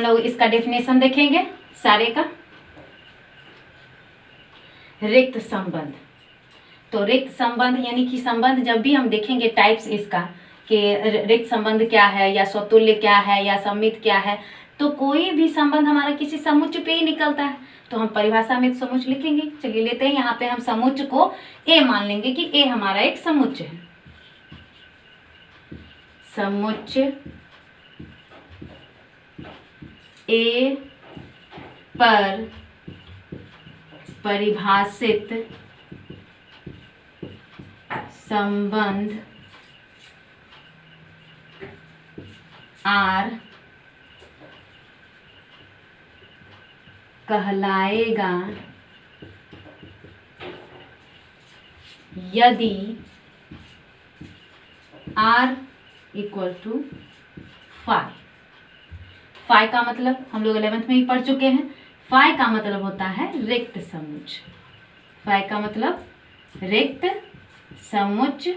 लोग इसका डेफिनेशन देखेंगे सारे का। रिक्त संबंध, तो रिक्त संबंध यानी कि संबंध जब भी हम देखेंगे टाइप्स इसका कि रिक्त संबंध क्या है या स्वतुल्य क्या है या सम्मित क्या है, तो कोई भी संबंध हमारा किसी समुच्चय पे ही निकलता है। तो हम परिभाषा में समुच्चय लिखेंगे। चलिए लेते हैं, यहाँ पे हम समुच्चय को ए मान लेंगे कि ए हमारा एक समुच्चय है। समुच्चय ए पर परिभाषित संबंध आर कहलाएगा यदि R equal to phi. Phi का मतलब हम लोग 11th में ही पढ़ चुके हैं। फाई का मतलब होता है रिक्त समुच्चय। फाई का मतलब रिक्त समुच्चय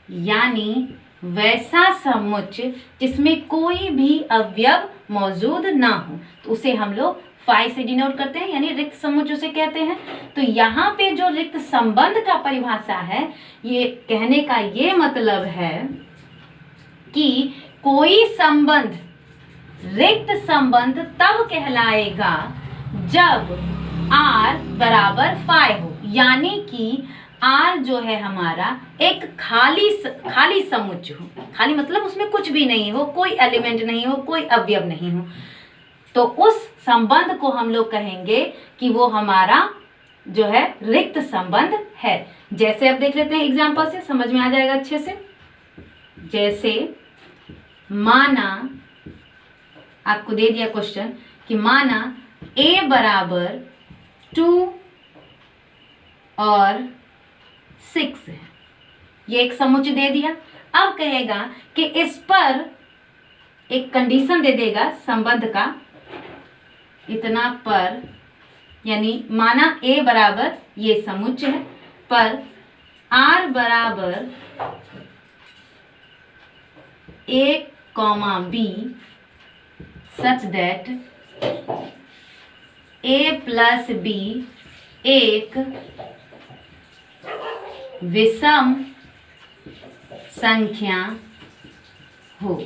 यानी वैसा समुच्चय जिसमें कोई भी अवयव मौजूद ना हो, तो उसे हम लोग फाई से डिनोट करते हैं, यानी रिक्त समुच्चय से कहते हैं। तो यहाँ पे जो रिक्त संबंध का परिभाषा है, ये कहने का ये मतलब है कि कोई संबंध रिक्त संबंध तब कहलाएगा जब R बराबर फाई हो, यानी कि R जो है हमारा एक खाली समुच्चय हो। खाली मतलब उसमें कुछ भी नहीं हो, कोई एलिमेंट नहीं हो, कोई अवयव नहीं हो, तो उस संबंध को हम लोग कहेंगे कि वो हमारा जो है रिक्त संबंध है। जैसे अब देख लेते हैं एग्जांपल से, समझ में आ जाएगा अच्छे से। जैसे माना आपको दे दिया क्वेश्चन कि माना A बराबर 2 और 6 है, ये एक समुच्चय दे दिया। अब कहेगा कि इस पर एक कंडीशन दे देगा संबंध का, इतना पर, यानी माना A बराबर ये समुच्चय है पर R बराबर A, B such that A plus B एक विषम संख्या हो।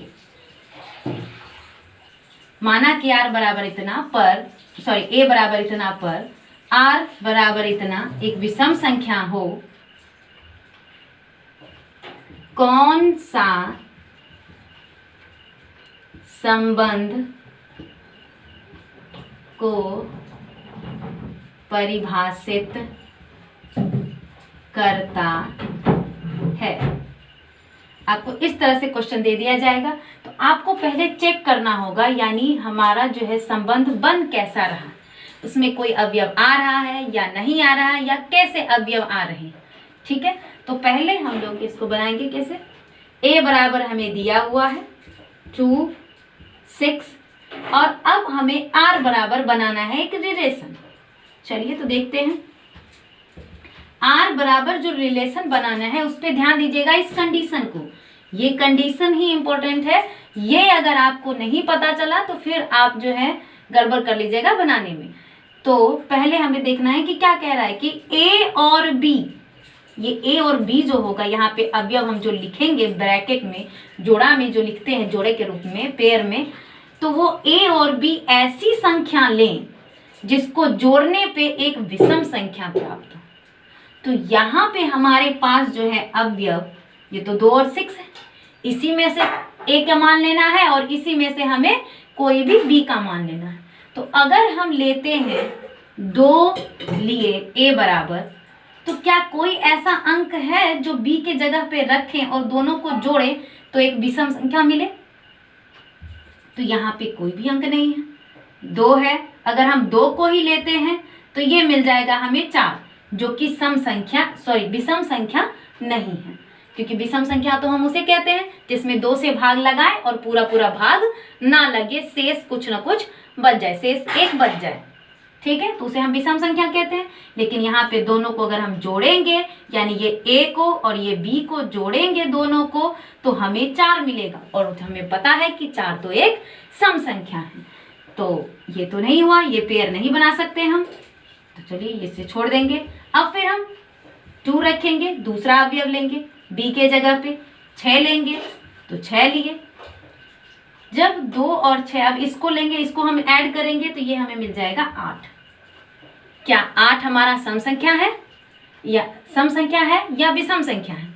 माना कि R बराबर इतना पर, A बराबर इतना पर R बराबर इतना एक विषम संख्या हो, कौन सा संबंध को परिभाषित करता है। आपको इस तरह से क्वेश्चन दे दिया जाएगा, तो आपको पहले चेक करना होगा, यानी हमारा जो है संबंध बन कैसा रहा, उसमें कोई अवयव आ रहा है या नहीं आ रहा है, या कैसे अवयव आ रहे हैं। ठीक है, तो पहले हम लोग इसको बनाएंगे कैसे। A बराबर हमें दिया हुआ है 2, 6, और अब हमें R बराबर बनाना है एक रिलेशन। चलिए तो देखते हैं। R बराबर जो रिलेशन बनाना है उस पर ध्यान दीजिएगा, इस कंडीशन को। ये कंडीशन ही इंपॉर्टेंट है। ये अगर आपको नहीं पता चला तो फिर आप जो है गड़बड़ कर लीजिएगा बनाने में। तो पहले हमें देखना है कि क्या कह रहा है कि A और B, ये A और B जो होगा, यहाँ पे अवयव हम जो लिखेंगे ब्रैकेट में, जोड़ा में जो लिखते हैं जोड़े के रूप में, पेयर में, तो वो A और B ऐसी संख्या लें जिसको जोड़ने पे एक विषम संख्या प्राप्त हो। तो यहाँ पे हमारे पास जो है अवयव, ये तो 2 और 6 है, इसी में से A का मान लेना है और इसी में से हमें कोई भी B का मान लेना है। तो अगर हम लेते हैं 2 लिए A बराबर, तो क्या कोई ऐसा अंक है जो B के जगह पे रखें और दोनों को जोड़ें तो एक विषम संख्या मिले? तो यहाँ पे कोई भी अंक नहीं है, 2 है। अगर हम 2 को ही लेते हैं तो ये मिल जाएगा हमें 4, जो कि विषम संख्या नहीं है, क्योंकि विषम संख्या तो हम उसे कहते हैं जिसमें 2 से भाग लगाए और पूरा भाग ना लगे, शेष कुछ ना कुछ बच जाए, शेष 1 बच जाए। ठीक है, तो उसे हम विषम संख्या कहते हैं। लेकिन यहाँ पे दोनों को अगर हम जोड़ेंगे, यानी ये A को और ये B को जोड़ेंगे दोनों को, तो हमें 4 मिलेगा, और हमें पता है कि 4 तो एक सम संख्या है। तो ये तो नहीं हुआ, ये पेयर नहीं बना सकते हम, तो चलिए इसे छोड़ देंगे। अब फिर हम 2 रखेंगे, दूसरा अवयव लेंगे बी के जगह पे, 6 लेंगे तो 6 लिए। जब 2 और 6, अब इसको लेंगे, इसको हम ऐड करेंगे तो ये हमें मिल जाएगा 8। क्या 8 हमारा सम संख्या है या विषम संख्या है?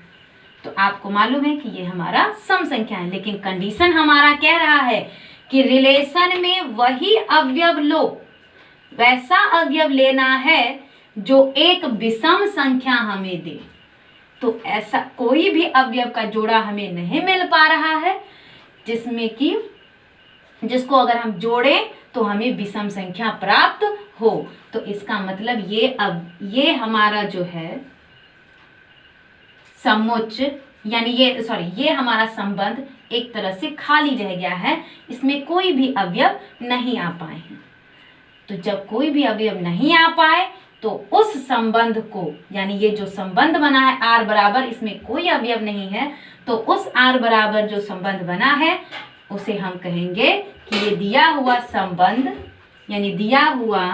तो आपको मालूम है कि ये हमारा सम संख्या है, लेकिन कंडीशन हमारा कह रहा है कि रिलेशन में वही अवयव लो, वैसा अवयव लेना है जो एक विषम संख्या हमें दे। तो ऐसा कोई भी अवयव का जोड़ा हमें नहीं मिल पा रहा है जिसमें कि जिसको अगर हम जोड़ें तो हमें विषम संख्या प्राप्त हो। तो इसका मतलब ये हमारा जो है समुच्च यानी ये हमारा संबंध एक तरह से खाली रह गया है, इसमें कोई भी अवयव नहीं आ पाए हैं। तो जब कोई भी अवयव नहीं आ पाए तो उस संबंध को, यानी ये जो संबंध बना है r बराबर, इसमें कोई अवयव नहीं है, तो उस r बराबर जो संबंध बना है उसे हम कहेंगे कि ये दिया हुआ संबंध, यानी दिया हुआ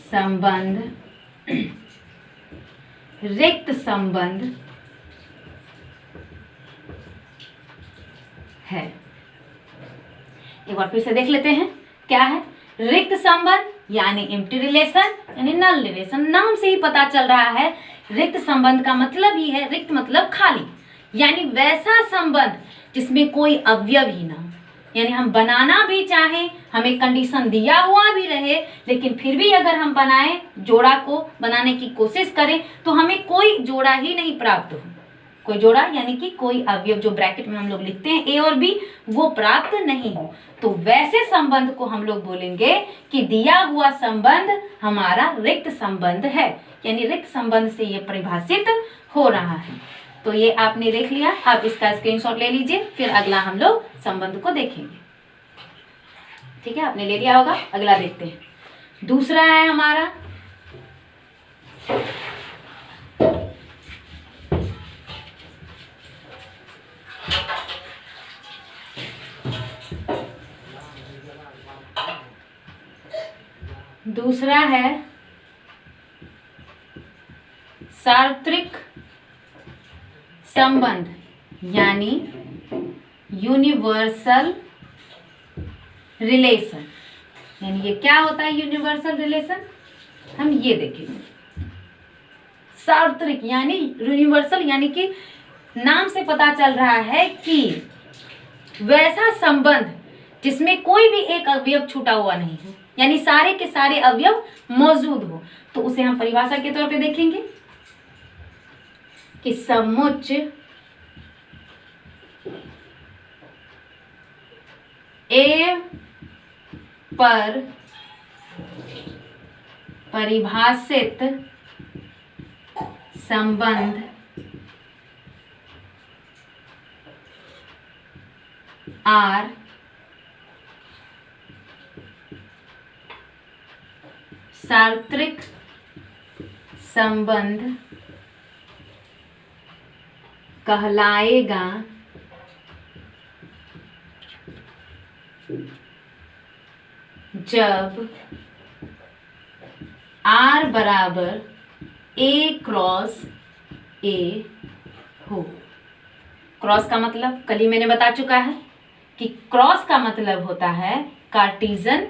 संबंध रिक्त संबंध है। एक बार फिर से देख लेते हैं क्या है रिक्त संबंध, यानी एम्प्टी रिलेशन, यानी नल रिलेशन। नाम से ही पता चल रहा है रिक्त संबंध का मतलब ही है, रिक्त मतलब खाली, यानी वैसा संबंध जिसमें कोई अवयव ही ना हो। यानी हम बनाना भी चाहें, हमें कंडीशन दिया हुआ भी रहे, लेकिन फिर भी अगर हम बनाएं, जोड़ा को बनाने की कोशिश करें तो हमें कोई जोड़ा ही नहीं प्राप्त हो। कोई जोड़ा यानी कि कोई अवयव जो ब्रैकेट में हम लोग लिखते हैं ए और बी, वो प्राप्त नहीं हो, तो वैसे संबंध को हम लोग बोलेंगे कि दिया हुआ संबंध हमारा रिक्त संबंध है, यानी रिक्त संबंध से ये परिभाषित हो रहा है। तो ये आपने देख लिया, आप इसका स्क्रीनशॉट ले लीजिए, फिर अगला हम लोग संबंध को देखेंगे। ठीक है, आपने ले लिया होगा, अगला देखते हैं। दूसरा है हमारा सार्वत्रिक संबंध, यानी यूनिवर्सल रिलेशन। यानी ये क्या होता है यूनिवर्सल रिलेशन, हम ये देखेंगे। सार्वत्रिक यानी यूनिवर्सल, यानी कि नाम से पता चल रहा है कि वैसा संबंध जिसमें कोई भी एक अवयव छूटा हुआ नहीं है, यानी सारे के सारे अवयव मौजूद हो। तो उसे हम परिभाषा के तौर पे देखेंगे कि समुच्च ए पर परिभाषित संबंध आर सार्वत्रिक संबंध कहलाएगा जब R बराबर A क्रॉस A हो। क्रॉस का मतलब कल ही मैंने बता चुका है कि क्रॉस का मतलब होता है कार्टेशियन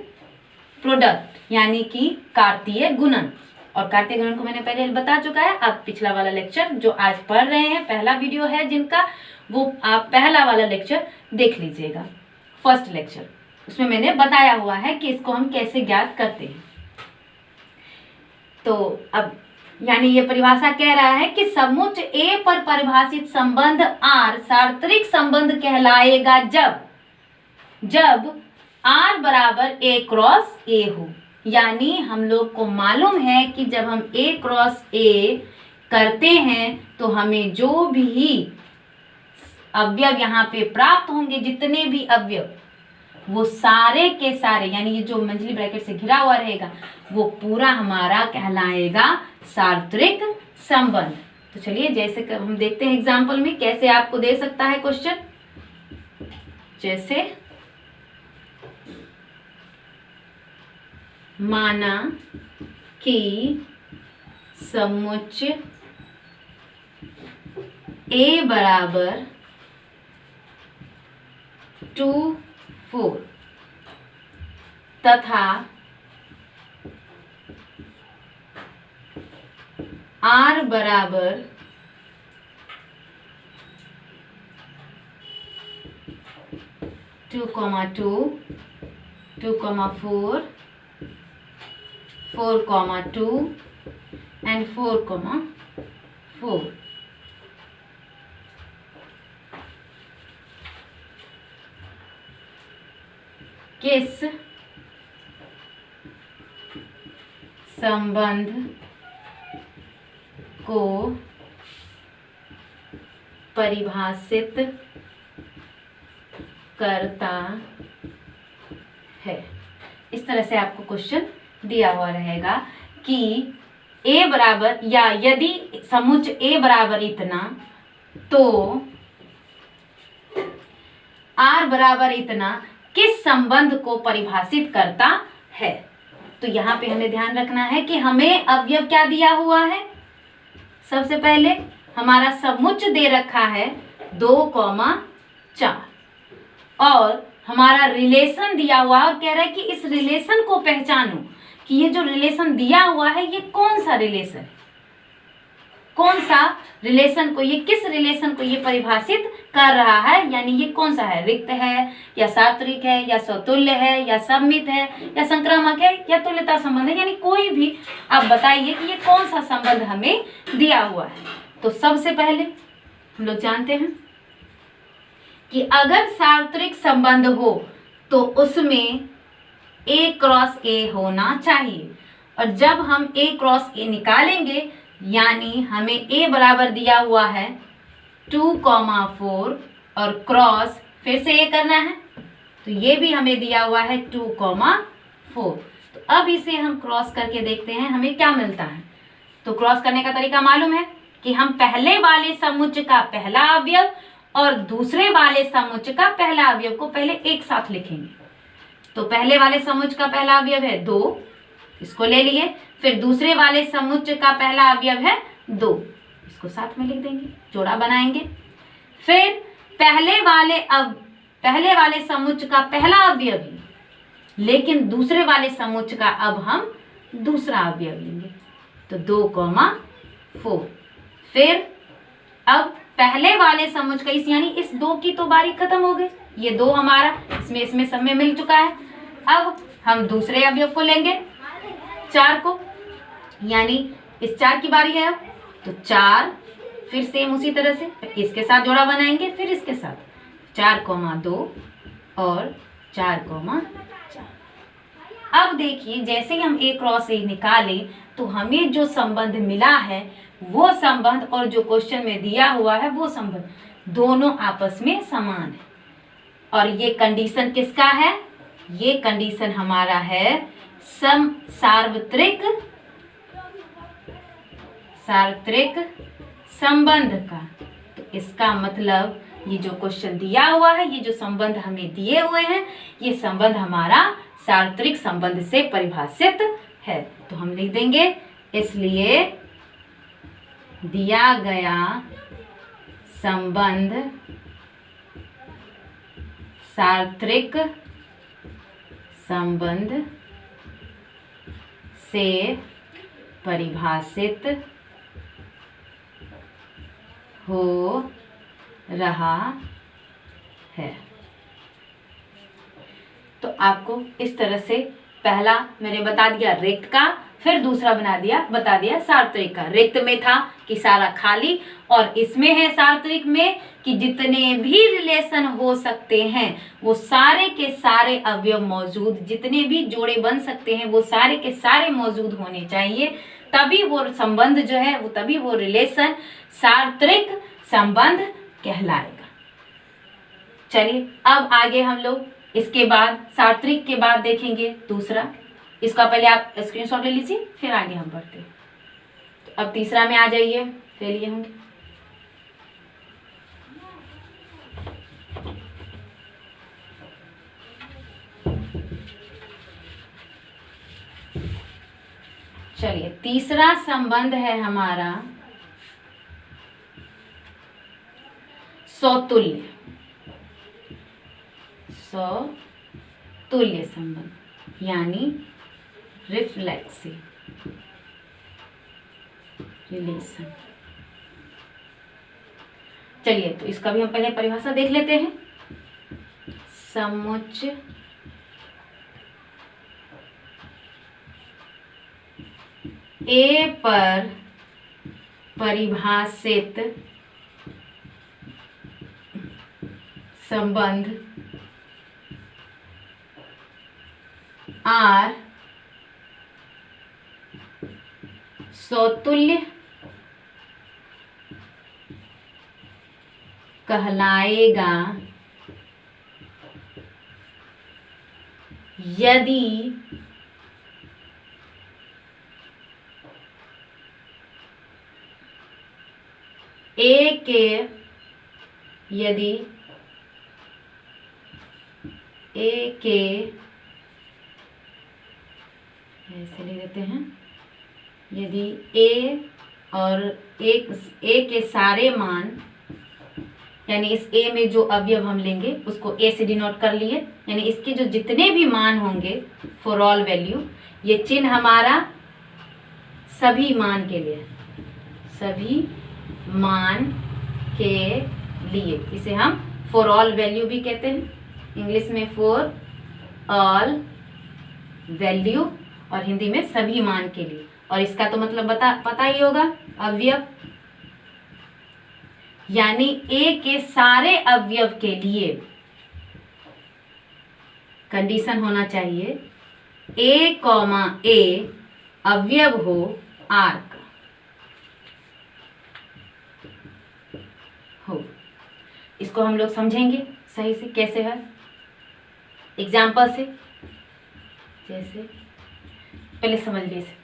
प्रोडक्ट, यानी कि कार्तीय गुणन। और कार्तीय गुणन को मैंने पहले बता चुका है। अब पिछला वाला लेक्चर जो आज पढ़ रहे हैं, पहला वीडियो है जिनका, वो आप पहला वाला लेक्चर देख लीजिएगा, फर्स्ट लेक्चर, उसमें मैंने बताया हुआ है कि इसको हम कैसे ज्ञात करते हैं। तो अब यानी ये परिभाषा कह रहा है कि समुच्च ए पर परिभाषित संबंध आर सार्वत्रिक संबंध कहलाएगा जब आर बराबर ए क्रॉस ए हो। यानी हम लोग को मालूम है कि जब हम ए क्रॉस ए करते हैं तो हमें जो भी अवयव यहाँ पे प्राप्त होंगे, जितने भी अवयव, वो सारे के सारे, यानी ये जो मंझली ब्रैकेट से घिरा हुआ रहेगा, वो पूरा हमारा कहलाएगा सार्वत्रिक संबंध। तो चलिए जैसे हम देखते हैं एग्जाम्पल में कैसे आपको दे सकता है क्वेश्चन। जैसे माना कि समुच्च A बराबर 2, 4 तथा R बराबर 2,2, 2,4, 4,2 and 4,4। किस संबंध को परिभाषित करता है। इस तरह से आपको क्वेश्चन दिया हुआ रहेगा कि A बराबर, या यदि समुच्च A बराबर इतना तो R बराबर इतना किस संबंध को परिभाषित करता है। तो यहाँ पे हमें ध्यान रखना है कि हमें अवयव क्या दिया हुआ है। सबसे पहले हमारा समुच्च दे रखा है 2,4 और हमारा रिलेशन दिया हुआ और कह रहा है कि इस रिलेशन को पहचानो कि ये जो रिलेशन दिया हुआ है ये कौन सा रिलेशन, कौन सा रिलेशन को, ये किस रिलेशन को ये परिभाषित कर रहा है, यानी ये कौन सा है, रिक्त है या सार्वत्रिक है या स्वतुल्य है या सममित है या संक्रामक है या तुल्यता संबंध है, यानी कोई भी आप बताइए कि ये कौन सा संबंध हमें दिया हुआ है। तो सबसे पहले हम लोग जानते हैं कि अगर सार्वत्रिक संबंध हो तो उसमें A क्रॉस A होना चाहिए, और जब हम A क्रॉस A निकालेंगे यानी हमें A बराबर दिया हुआ है 2,4 और क्रॉस फिर से A करना है, तो ये भी हमें दिया हुआ है 2,4। तो अब इसे हम क्रॉस करके देखते हैं हमें क्या मिलता है। तो क्रॉस करने का तरीका मालूम है कि हम पहले वाले समुच्च का पहला अवयव और दूसरे वाले समुच्च का पहला अवयव को पहले एक साथ लिखेंगे। तो पहले वाले समुच्च का पहला अवयव है 2, इसको ले लिए। फिर दूसरे वाले समुच्च का पहला अवयव है 2, इसको साथ में लिख देंगे, जोड़ा बनाएंगे। फिर पहले वाले समुच्च का पहला अवयव ही, लेकिन दूसरे वाले समुच्च का अब हम दूसरा अवयव लेंगे, तो 2,4। फिर अब पहले वाले समुच्च का यानी इस 2 की तो बारी खत्म हो गई, ये 2 हमारा इसमें सब में मिल चुका है। अब हम दूसरे अवयव को लेंगे 4 को, यानी इस 4 की बारी है अब, तो 4 फिर सेम उसी तरह से इसके साथ जोड़ा बनाएंगे, फिर इसके साथ 4,2 और 4,4। अब देखिए जैसे ही हम A क्रॉस A निकालें तो हमें जो संबंध मिला है वो संबंध और जो क्वेश्चन में दिया हुआ है वो संबंध दोनों आपस में समान है। और ये कंडीशन किसका है, ये कंडीशन हमारा है सार्वत्रिक संबंध का। तो इसका मतलब ये जो क्वेश्चन दिया हुआ है, ये जो संबंध हमें दिए हुए हैं, ये संबंध हमारा सार्वत्रिक संबंध से परिभाषित है। तो हम लिख देंगे, इसलिए दिया गया संबंध सार्वत्रिक संबंध से परिभाषित हो रहा है। तो आपको इस तरह से पहला मैंने बता दिया रिक्त का, फिर दूसरा बता दिया सार्वत्रिक का। रिक्त में था कि सारा खाली, और इसमें है सार्वत्रिक में कि जितने भी रिलेशन हो सकते हैं वो सारे के सारे अवयव मौजूद, जितने भी जोड़े बन सकते हैं वो सारे के सारे मौजूद होने चाहिए, तभी वो संबंध जो है वो, तभी वो रिलेशन सार्वत्रिक संबंध कहलाएगा। चलिए अब आगे हम लोग इसके बाद सार्वत्रिक के बाद देखेंगे दूसरा। इसका पहले आप स्क्रीनशॉट ले लीजिए, फिर आगे हम बढ़ते हैं। तो अब तीसरा में आ जाइए। ले लिए होंगे। चलिए, तीसरा संबंध है हमारा सौतुल्य। सौतुल्य संबंध यानी रिफ्लेक्सिव रिलेशन। चलिए, तो इसका भी हम पहले परिभाषा देख लेते हैं। समुच्च ए पर परिभाषित संबंध आर सौतुल्य कहलाएगा यदि ए के ऐसे ले लेते हैं, यदि ए और ए के सारे मान, यानी इस ए में जो अवयव हम लेंगे उसको ए से डिनोट कर लिए, यानी इसके जो जितने भी मान होंगे फॉर ऑल वैल्यू, ये चिन्ह हमारा सभी मान के लिए, सभी मान के लिए, इसे हम फॉर ऑल वैल्यू भी कहते हैं, इंग्लिश में फॉर ऑल वैल्यू और हिंदी में सभी मान के लिए। और इसका तो मतलब पता ही होगा, अवयव, यानी ए के सारे अवयव के लिए कंडीशन होना चाहिए ए कॉमा ए अवयव हो आर का हो। इसको हम लोग समझेंगे सही से कैसे है, एग्जाम्पल से। जैसे पहले समझ लीजिए,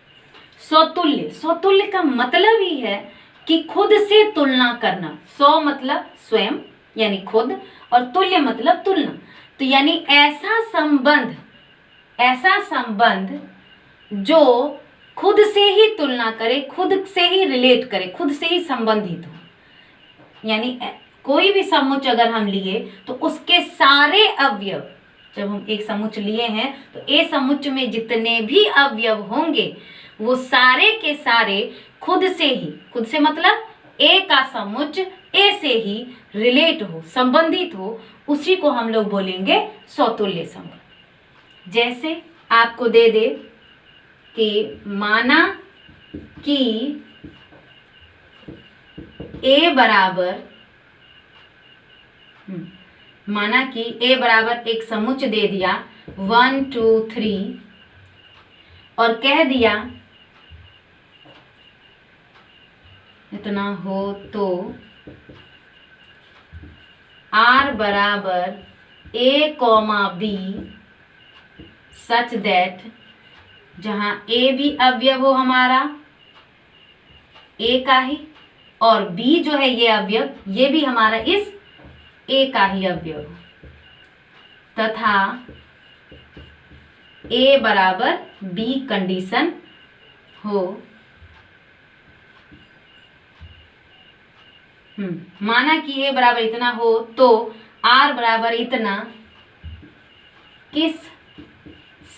सौतुल्य, सौतुल्य का मतलब ही है कि खुद से तुलना करना। सौ मतलब स्वयं यानी खुद, और तुल्य मतलब तुलना। तो यानी ऐसा संबंध जो खुद से ही तुलना करे, खुद से ही रिलेट करे, खुद से ही संबंधित हो। यानी कोई भी समुच्च अगर हम लिए तो उसके सारे अवयव, जब हम एक समुच्च लिए हैं तो ए समुच्च में जितने भी अवयव होंगे वो सारे के सारे खुद से ही, खुद से मतलब ए का समुच्च ए से ही रिलेट हो, संबंधित हो, उसी को हम लोग बोलेंगे सौतुल्य संबंध। जैसे आपको दे दे कि माना कि ए बराबर एक समुच्च दे दिया 1 2 3 और कह दिया इतना हो तो R बराबर A comma B such that, जहां A भी अवयव हो हमारा A का ही, और B जो है ये अवयव, ये भी हमारा इस A का ही अवयव हो, तथा A बराबर B कंडीशन हो। माना कि A बराबर इतना हो तो R बराबर इतना किस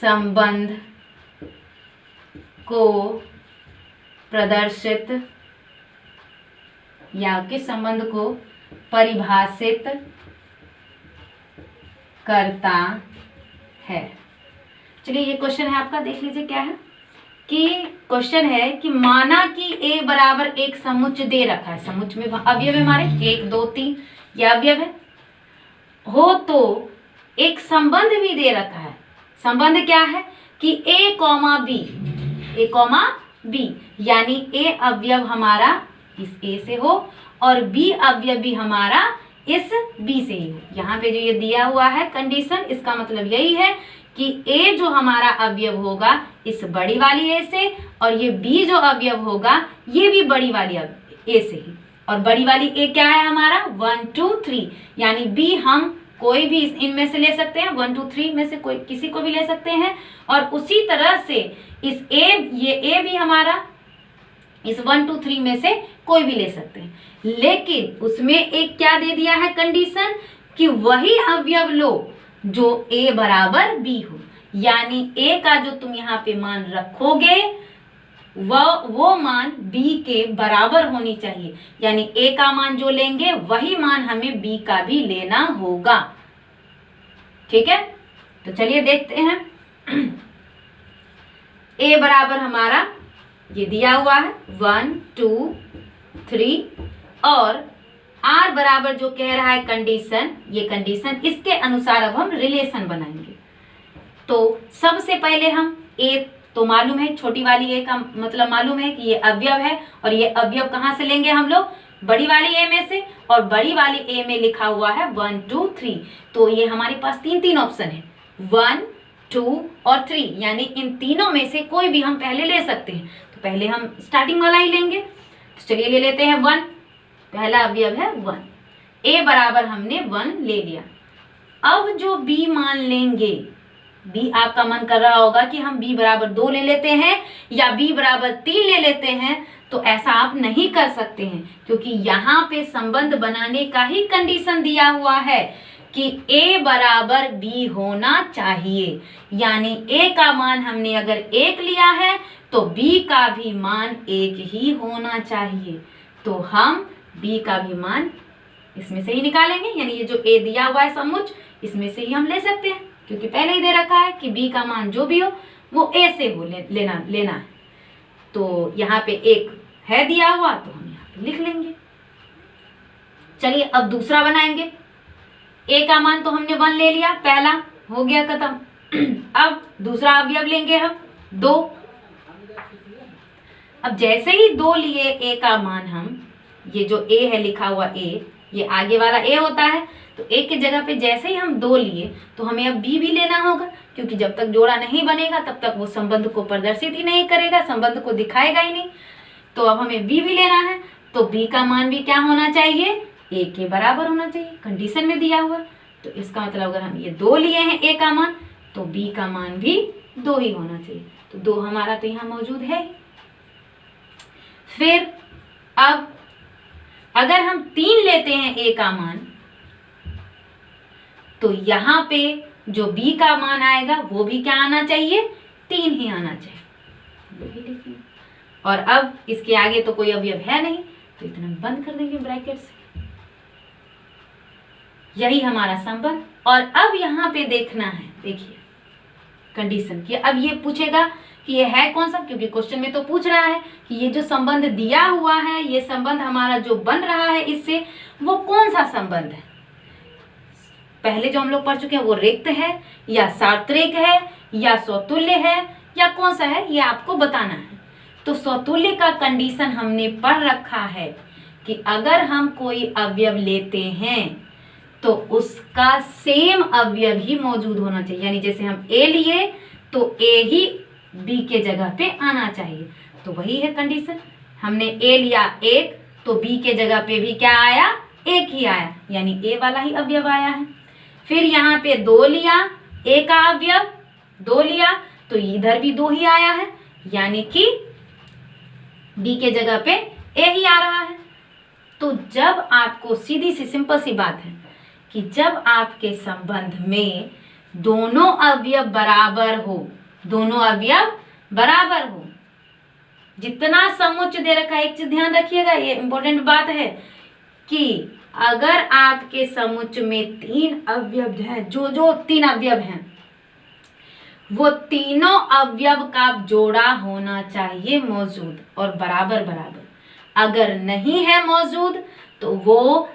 संबंध को प्रदर्शित या किस संबंध को परिभाषित करता है। चलिए, ये क्वेश्चन है आपका, देख लीजिए क्या है। कि क्वेश्चन है कि माना कि A बराबर एक समुच्च दे रखा है, समुच्च में अवयव है हमारे 1 2 3 ये अवयव है, हो तो एक संबंध भी दे रखा है। संबंध क्या है कि A कॉमा B, यानी A अवयव हमारा इस A से हो और B अवयव भी हमारा इस B से ही हो। यहाँ पे जो ये दिया हुआ है कंडीशन, इसका मतलब यही है कि A जो हमारा अवयव होगा इस बड़ी वाली A से, और ये B जो अवयव होगा ये भी बड़ी वाली ए से ही। और बड़ी वाली ए क्या है हमारा 1 2 3, यानी बी हम कोई भी इनमें से ले सकते हैं, 1 2 3 में से कोई किसी को भी ले सकते हैं। और उसी तरह से इस ये ए भी हमारा इस 1 2 3 में से कोई भी ले सकते हैं। लेकिन उसमें एक क्या दे दिया है कंडीशन कि वही अवयव लो जो ए बराबर बी हो, यानी ए का जो तुम यहाँ पे मान रखोगे वो मान बी के बराबर होनी चाहिए, यानी ए का मान जो लेंगे वही मान हमें बी का भी लेना होगा। ठीक है, तो चलिए देखते हैं। ए बराबर हमारा ये दिया हुआ है 1 2 3, और आर बराबर जो कह रहा है कंडीशन, ये कंडीशन, इसके अनुसार अब हम रिलेशन बनाएंगे। तो सबसे पहले हम ए तो मालूम है, छोटी वाली ए का मतलब मालूम है कि ये अवयव है, और ये अवयव कहाँ से लेंगे हम लोग, बड़ी वाली ए में से, और बड़ी वाली ए में लिखा हुआ है 1 2 3। तो ये हमारे पास तीन ऑप्शन है 1 2 और 3, यानी इन तीनों में से कोई भी हम पहले ले सकते हैं। तो पहले हम स्टार्टिंग वाला ही लेंगे। तो चलिए ले लेते हैं 1, पहला अवयव है 1, ए बराबर हमने 1 ले लिया। अब जो बी मान लेंगे, बी आपका मन कर रहा होगा कि हम बी बराबर 2 ले लेते हैं या बी बराबर 3 ले लेते हैं, तो ऐसा आप नहीं कर सकते हैं, क्योंकि यहाँ पे संबंध बनाने का ही कंडीशन दिया हुआ है कि ए बराबर बी होना चाहिए, यानी ए का मान हमने अगर 1 लिया है तो बी का भी मान 1 ही होना चाहिए। तो हम बी का भी मान इसमें से ही निकालेंगे, यानी ये जो ए दिया हुआ है समुच्च, इसमें से ही हम ले सकते हैं, क्योंकि पहले ही दे रखा है कि बी का मान जो भी हो वो ए से हो लेना है। तो यहाँ पे 1 है दिया हुआ, तो हम यहाँ पे लिख लेंगे। चलिए अब दूसरा बनाएंगे। ए का मान तो हमने 1 ले लिया, पहला हो गया खत्म। अब दूसरा अवयव लेंगे हम 2। अब जैसे ही 2 लिए ए का मान हम, ये जो ए है लिखा हुआ ए, ये आगे वाला ए होता है, तो ए की जगह पे जैसे ही हम 2 लिए तो हमें अब बी भी लेना होगा, क्योंकि जब तक जोड़ा नहीं बनेगा तब तक वो संबंध को प्रदर्शित ही नहीं करेगा, संबंध को दिखाएगा ही नहीं। तो अब हमें बी भी लेना है, तो बी का मान भी क्या होना चाहिए, ए के बराबर होना चाहिए, कंडीशन में दिया हुआ। तो इसका मतलब अगर हम ये 2 लिए हैं ए का मान, तो बी का मान भी 2 ही होना चाहिए। तो 2 हमारा तो यहाँ मौजूद है। फिर अब अगर हम 3 लेते हैं ए का मान, तो यहाँ पे जो बी का मान आएगा वो भी क्या आना चाहिए, 3 ही आना चाहिए। और अब इसके आगे तो कोई अवयव है नहीं, तो इतना बंद कर देंगे ब्रैकेट से। यही हमारा संबंध। और अब यहाँ पे देखना है, देखिए कंडीशन की। अब ये पूछेगा कि ये है कौन सा, क्योंकि क्वेश्चन में तो पूछ रहा है कि ये जो संबंध दिया हुआ है, ये संबंध हमारा जो बन रहा है इससे, वो कौन सा संबंध है। पहले जो हम लोग पढ़ चुके हैं वो रिक्त है या सार्वत्रिक है या स्वतुल्य है या कौन सा है, ये आपको बताना है। तो स्वतुल्य का कंडीशन हमने पढ़ रखा है कि अगर हम कोई अवयव लेते हैं तो उसका सेम अवयव ही मौजूद होना चाहिए, यानी जैसे हम ए लिए तो ए ही बी के जगह पे आना चाहिए। तो वही है कंडीशन, हमने ए लिया 1, तो बी के जगह पे भी क्या आया, 1 ही आया, यानी ए वाला ही अवयव आया है। फिर यहाँ पे 2 लिया, ए का अवयव 2 लिया, तो इधर भी 2 ही आया है, यानी कि बी के जगह पे ए ही आ रहा है। तो जब आपको सीधी सी सिंपल सी बात है कि जब आपके संबंध में दोनों अवयव बराबर हो, दोनों अवयव बराबर हो, जितना समुच्च दे रखा है, एक चीज ध्यान रखिएगा, ये इंपॉर्टेंट बात है कि अगर आपके समुच्च में 3 अवयव हैं, जो 3 अवयव हैं, वो तीनों अवयव का जोड़ा होना चाहिए मौजूद और बराबर बराबर। अगर नहीं है मौजूद तो वो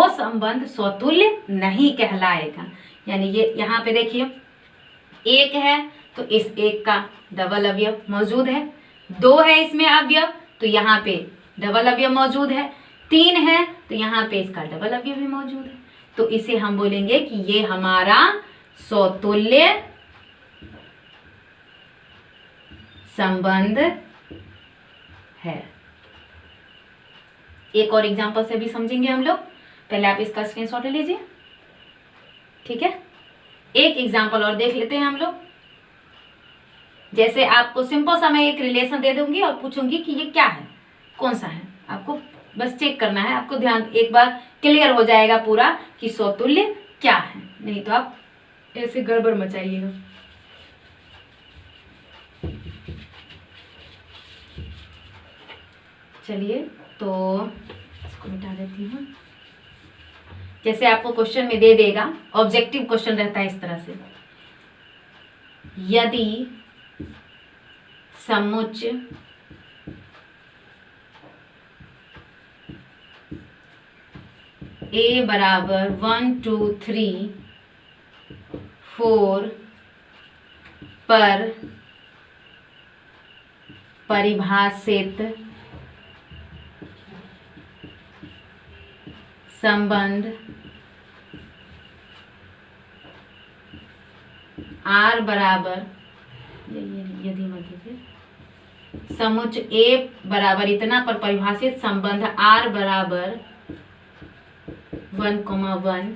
संबंध स्वतुल्य नहीं कहलाएगा। यानी ये यहाँ पे देखिए 1 है तो इस 1 का डबल अवयव मौजूद है, 2 है इसमें अवयव तो यहाँ पे डबल अवयव मौजूद है, 3 है तो यहाँ पे इसका डबल अवयव भी मौजूद है। तो इसे हम बोलेंगे कि ये हमारा स्वतुल्य संबंध है। एक और एग्जाम्पल से भी समझेंगे हम लोग। पहले आप इसका स्क्रीनशॉट ले लीजिए, ठीक है। एक एग्जाम्पल और देख लेते हैं हम लोग। जैसे आपको सिंपल सा मैं एक रिलेशन दे दूंगी और पूछूंगी कि ये क्या है, कौन सा है, आपको बस चेक करना है। आपको ध्यान एक बार क्लियर हो जाएगा पूरा कि समतुल्य क्या है, नहीं तो आप ऐसे गड़बड़ मचाइएगा। चलिए तो इसको मिटा देती हूँ। जैसे आपको क्वेश्चन में दे देगा, ऑब्जेक्टिव क्वेश्चन रहता है इस तरह से, यदि समुच्च A बराबर 1 2 3 4 पर परिभाषित संबंध R बराबर, यदि मत दीजिए, समुच्च A बराबर इतना पर परिभाषित संबंध R बराबर 1, 1,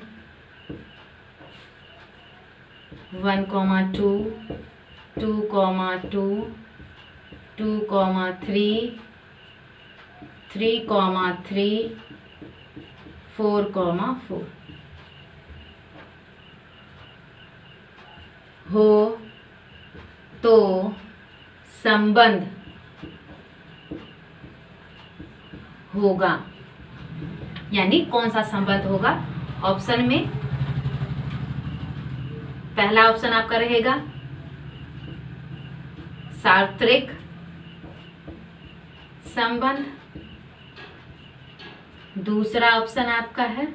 1, 2, 2, 2, 2, 3, 3, 3, 4, 4 हो तो संबंध होगा, यानी कौन सा संबंध होगा। ऑप्शन में पहला ऑप्शन आपका रहेगा सार्वत्रिक संबंध, दूसरा ऑप्शन आपका है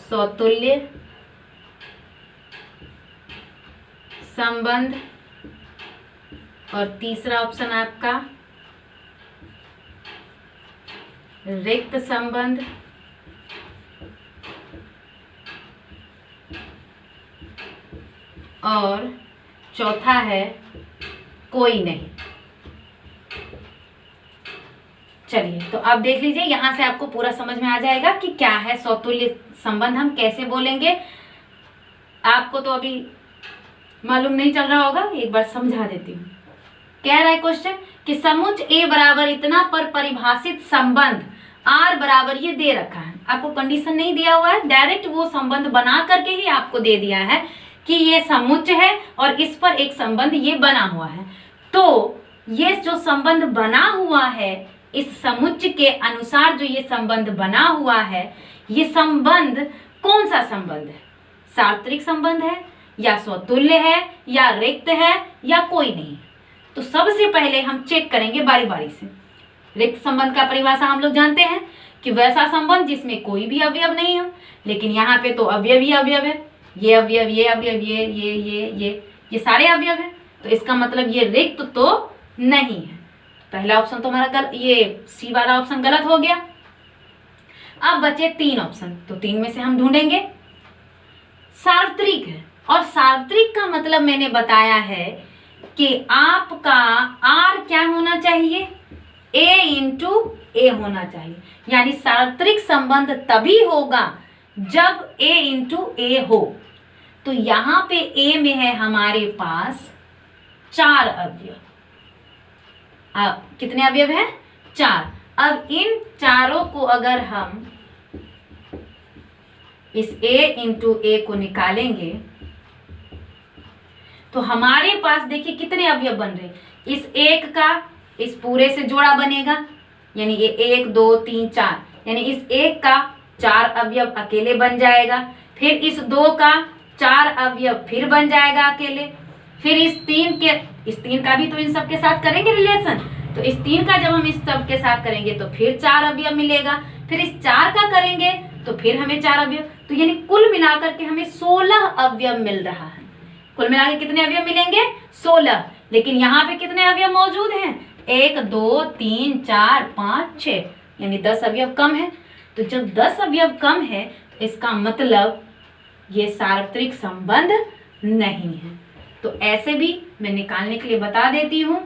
समतुल्य संबंध, और तीसरा ऑप्शन आपका रिक्त संबंध, और चौथा है कोई नहीं। चलिए तो आप देख लीजिए, यहां से आपको पूरा समझ में आ जाएगा कि क्या है समतुल्य संबंध, हम कैसे बोलेंगे। आपको तो अभी मालूम नहीं चल रहा होगा, एक बार समझा देती हूँ। कह रहा है क्वेश्चन कि समुच्च A बराबर इतना पर परिभाषित संबंध R बराबर, ये दे रखा है, आपको कंडीशन नहीं दिया हुआ है, डायरेक्ट वो संबंध बना करके ही आपको दे दिया है कि ये समुच्च है और इस पर एक संबंध ये बना हुआ है। तो ये जो संबंध बना हुआ है, इस समुच्च के अनुसार जो ये संबंध बना हुआ है, ये संबंध कौन सा संबंध है, सार्वत्रिक संबंध है या समतुल्य है या रिक्त है या कोई नहीं। तो सबसे पहले हम चेक करेंगे बारी बारी से। रिक्त संबंध का परिभाषा हम लोग जानते हैं कि वैसा संबंध जिसमें कोई भी अवयव नहीं हो, लेकिन यहाँ पे तो अवयव ही अवयव है, ये अवयव, ये अवयव, ये सारे अवयव है, तो इसका मतलब ये रिक्त तो नहीं है। पहला ऑप्शन तो हमारा ये सी वाला ऑप्शन गलत हो गया। अब बचे 3 ऑप्शन, तो 3 में से हम ढूंढेंगे सार्वत्रिक है, और सार्वत्रिक का मतलब मैंने बताया है कि आपका R क्या होना चाहिए, A इंटू A होना चाहिए, यानी सार्वत्रिक संबंध तभी होगा जब A इंटू A हो। तो यहाँ पे A में है हमारे पास 4 अवयव। अब कितने अवयव हैं, 4। अब इन चारों को अगर हम इस A इंटू A को निकालेंगे तो हमारे पास देखिए कितने अवयव बन रहे। इस एक का इस पूरे से जोड़ा बनेगा, यानी ये 1 2 3 4, यानी इस एक का 4 अवयव अकेले बन जाएगा, फिर इस 2 का 4 अवयव फिर बन जाएगा अकेले, फिर इस 3 का भी तो इन सब के साथ करेंगे रिलेशन, तो इस 3 का जब हम इस सब के साथ करेंगे तो फिर 4 अवयव मिलेगा, फिर इस 4 का करेंगे तो फिर हमें 4 अवयव, तो यानी कुल मिलाकर के हमें 16 अवयव मिल रहा है। कुल मिलाकर कितने अवयव मिलेंगे, 16। लेकिन यहाँ पे कितने अवयव मौजूद हैं, 1 2 3 4 5 6, यानी 10 अवयव कम है। तो जब 10 अवयव कम है तो इसका मतलब ये सार्वत्रिक संबंध नहीं है। तो ऐसे भी मैं निकालने के लिए बता देती हूँ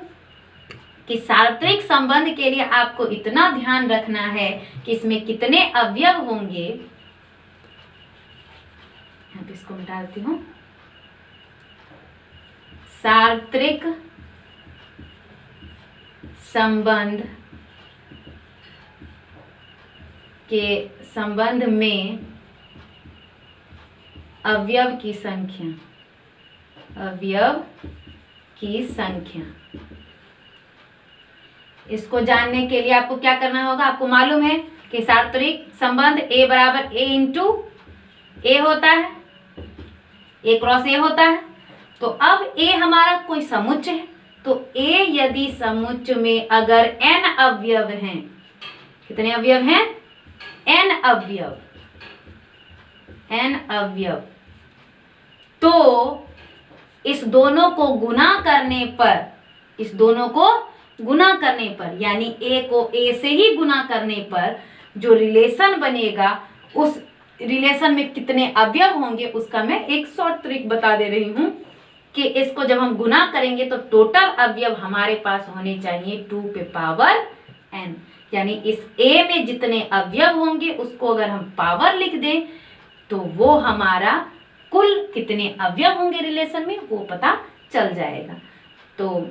कि सार्वत्रिक संबंध के लिए आपको इतना ध्यान रखना है कि इसमें कितने अवयव होंगे। यहाँ पे इसको मिटा देती हूँ। सार्वत्रिक संबंध के संबंध में अवयव की संख्या, अवयव की संख्या, इसको जानने के लिए आपको क्या करना होगा। आपको मालूम है कि सार्वत्रिक संबंध A बराबर A इंटू A होता है, A क्रॉस A होता है। तो अब A हमारा कोई समुच्चय है, तो A यदि समुच्चय में अगर n अवयव हैं, कितने अवयव हैं? n अवयव, n अवयव, तो इस दोनों को गुना करने पर, इस दोनों को गुना करने पर, यानी A को A से ही गुना करने पर जो रिलेशन बनेगा, उस रिलेशन में कितने अवयव होंगे उसका मैं एक शॉर्ट ट्रिक बता दे रही हूं कि इसको जब हम गुना करेंगे तो टोटल अवयव हमारे पास होने चाहिए 2 पे पावर n, यानी इस A में जितने अवयव होंगे उसको अगर हम पावर लिख दें तो वो हमारा कुल कितने अवयव होंगे रिलेशन में वो पता चल जाएगा। तो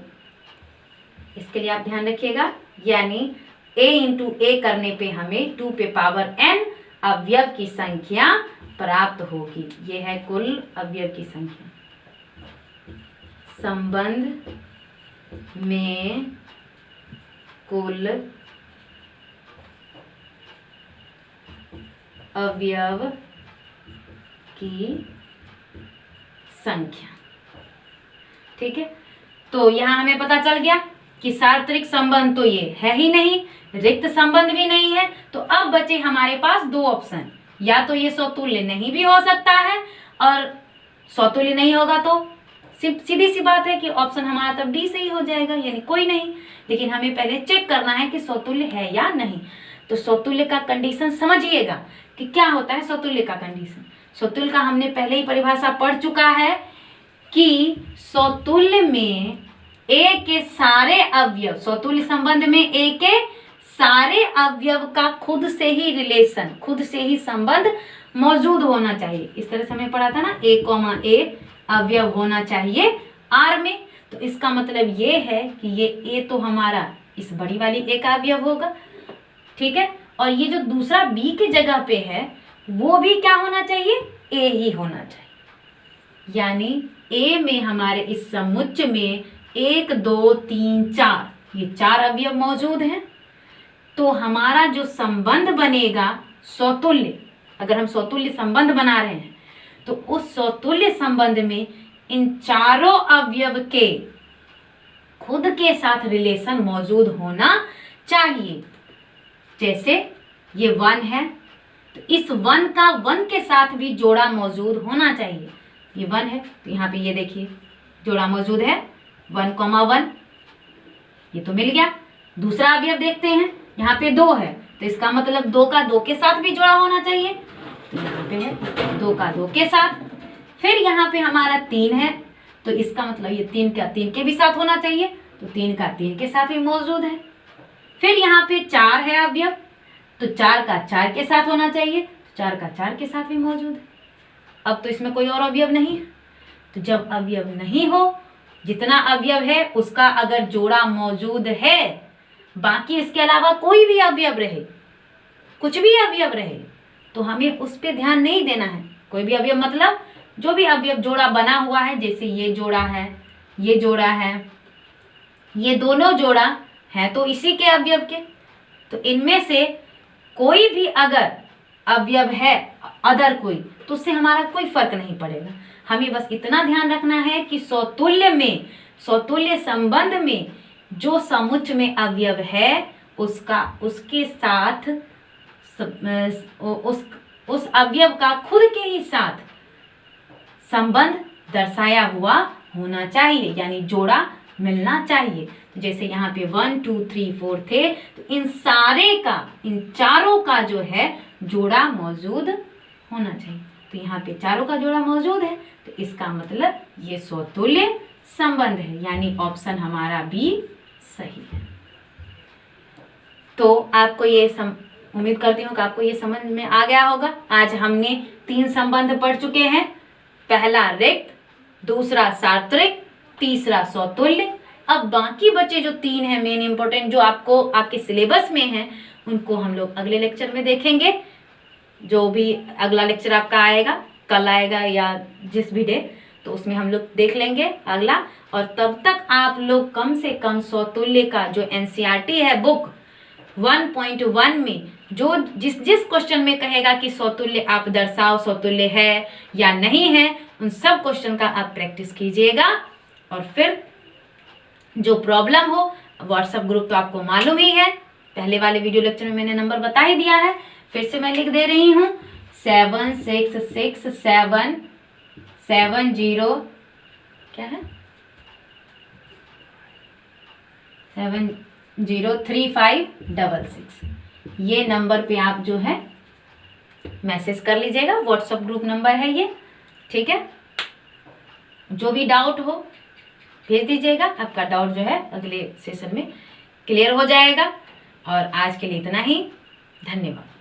इसके लिए आप ध्यान रखिएगा, यानी A इंटू A करने पे हमें 2 पे पावर n अवयव की संख्या प्राप्त होगी। ये है कुल अवयव की संख्या। संबंध में कुल अवयव की संख्या। ठीक है, तो यहां हमें पता चल गया कि सार्वत्रिक संबंध तो ये है ही नहीं, रिक्त संबंध भी नहीं है। तो अब बचे हमारे पास 2 ऑप्शन, या तो ये समतुल्य नहीं भी हो सकता है, और समतुल्य नहीं होगा तो सीधी सी बात है कि ऑप्शन हमारा तब डी सही हो जाएगा, यानी कोई नहीं। लेकिन हमें पहले चेक करना है कि समतुल्य है या नहीं। तो समतुल्य का कंडीशन समझिएगा कि क्या होता है समतुल्य का कंडीशन। समतुल्य का हमने पहले ही परिभाषा पढ़ चुका है कि समतुल्य में A के सारे अवयव, समतुल्य संबंध में A के सारे अवयव का खुद से ही रिलेशन, खुद से ही संबंध मौजूद होना चाहिए। इस तरह से हमें पढ़ा था ना, A, A अवयव होना चाहिए R में। तो इसका मतलब ये है कि ये A तो हमारा इस बड़ी वाली A का अवयव होगा, ठीक है, और ये जो दूसरा B की जगह पे है वो भी क्या होना चाहिए? A ही होना चाहिए। यानी A में हमारे इस समुच्चय में 1 2 3 4 ये 4 अवयव मौजूद हैं। तो हमारा जो संबंध बनेगा समतुल्य, अगर हम समतुल्य संबंध बना रहे हैं तो उस समतुल्य संबंध में इन चारों अवयव के खुद के साथ रिलेशन मौजूद होना चाहिए। जैसे ये 1 है तो इस 1 का 1 के साथ भी जोड़ा मौजूद होना चाहिए। ये 1 है तो यहाँ पे ये देखिए जोड़ा मौजूद है 1,1, ये तो मिल गया। दूसरा अवयव देखते हैं, यहाँ पे 2 है तो इसका मतलब 2 का 2 के साथ भी जुड़ा होना चाहिए। तो यहाँ पे है 2 का 2 के साथ। फिर यहाँ पे हमारा 3 है तो इसका मतलब ये 3 का 3 के भी साथ होना चाहिए, तो 3 का 3 के साथ भी मौजूद है। फिर यहाँ पे 4 है अवयव तो 4 का 4 के साथ होना चाहिए, तो 4 का 4 के साथ भी मौजूद है। अब तो इसमें कोई और अवयव नहीं है। तो जब अवयव नहीं हो, जितना अवयव है उसका अगर जोड़ा मौजूद है, बाकी इसके अलावा कोई भी अवयव रहे, कुछ भी अवयव रहे, तो हमें उस पर ध्यान नहीं देना है। कोई भी अवयव मतलब जो भी अवयव जोड़ा बना हुआ है, जैसे ये जोड़ा है, ये जोड़ा है, ये दोनों जोड़ा है तो इसी के अवयव के, तो इनमें से कोई भी अगर अवयव है अदर कोई, तो उससे हमारा कोई फर्क नहीं पड़ेगा। हमें बस इतना ध्यान रखना है कि समतुल्य में, समतुल्य संबंध में जो समुच्चय में अवयव है उसका, उसके साथ उस अवयव का खुद के ही साथ संबंध दर्शाया हुआ होना चाहिए, यानी जोड़ा मिलना चाहिए। तो जैसे यहाँ पे 1 2 3 4 थे तो इन सारे का, इन चारों का जो है जोड़ा मौजूद होना चाहिए। तो यहाँ पे चारों का जोड़ा मौजूद है तो इसका मतलब ये समतुल्य संबंध है, यानी ऑप्शन हमारा बी सही है। तो आपको ये उम्मीद करती हूँ कि आपको ये समझ में आ गया होगा। आज हमने 3 संबंध पढ़ चुके हैं। पहला रिक्त, दूसरा सार्वत्रिक, तीसरा सौतुल्य। अब बाकी बचे जो 3 हैं मेन इंपॉर्टेंट, जो आपको आपके सिलेबस में हैं, उनको हम लोग अगले लेक्चर में देखेंगे। जो भी अगला लेक्चर आपका आएगा, कल आएगा या जिस भी डे, तो उसमें हम लोग देख लेंगे अगला। और तब तक आप लोग कम से कम सौतुल्य का जो एनसीईआरटी है बुक 1.1 में जो जिस क्वेश्चन में कहेगा कि सौतुल्य आप दर्शाओ, सौतुल्य है या नहीं है, उन सब क्वेश्चन का आप प्रैक्टिस कीजिएगा। और फिर जो प्रॉब्लम हो, व्हाट्सएप ग्रुप तो आपको मालूम ही है, पहले वाले वीडियो लेक्चर में मैंने नंबर बता ही दिया है, फिर से मैं लिख दे रही हूँ 766770 क्या है 703566। ये नंबर पे आप जो है मैसेज कर लीजिएगा, व्हाट्सएप ग्रुप नंबर है ये, ठीक है। जो भी डाउट हो भेज दीजिएगा, आपका डाउट जो है अगले सेशन में क्लियर हो जाएगा। और आज के लिए इतना ही, धन्यवाद।